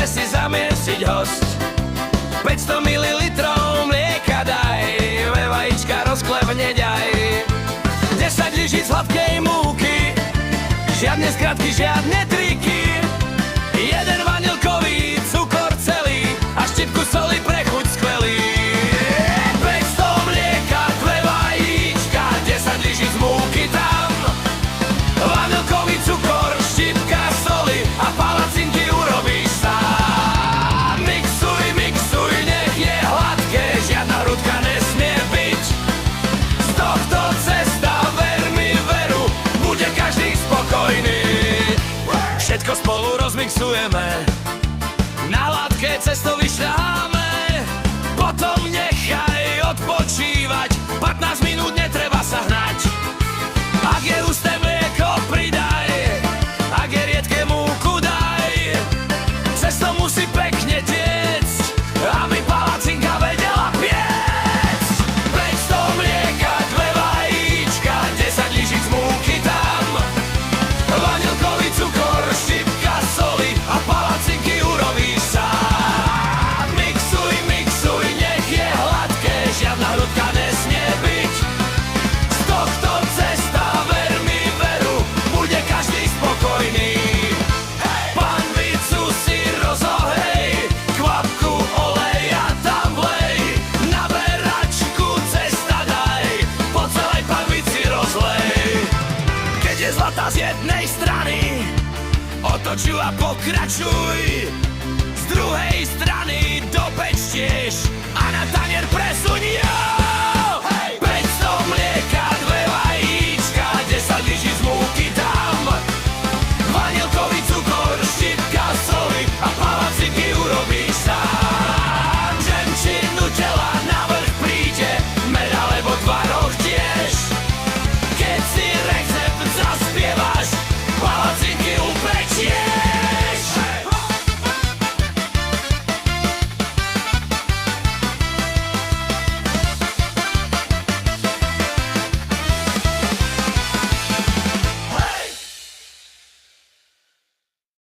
chce si zamiesiť host. 500 ml mlieka daj, ve vajíčka rozklevne ďaj. 10 lyžíc hladkej múky, žiadne skratky, žiadne triky. Jeden vanilkový cukor celý a štipku soli pre chuť skvelý. 500 mlieka, 2 vajíčka, 10 lyžíc múky tam. Vanilkový cukor, štipka soli a palacinky urobíš sám. Mixuj, mixuj, nech je hladké, žiadna hrudka nesmie byť. Z tohto cesta, ver mi veru, bude každý spokojný. Všetko spolu rozmixujeme, na hladké cesto vyšľaháme. Potom nechaj odpočívať, 15 minút netreba sa hnať. Ak je husté mlieko, pridaj, ak je riedke, múku daj. Cesto musí pekne tiecť, aby palacinka vedela piecť. 500 mlieka, 2 vajíčka, 10 lyžíc múky tam. Vanilkový cukor, štipka soli a palacinky urobíš sám. Mixuj, mixuj, nech je hladké, žiadna hrudka nesmie byť. Z tohto cesta, ver mi veru, bude každý spokojný. Panvicu si rozohrej, kvapku oleja tam vlej. Na beračku cesta daj, po celej panvici rozlej. Keď je zlatá z jednej strany, otoč ju a pokračuj. Z druhej strany dopeč tiež a na tanier presuň ja.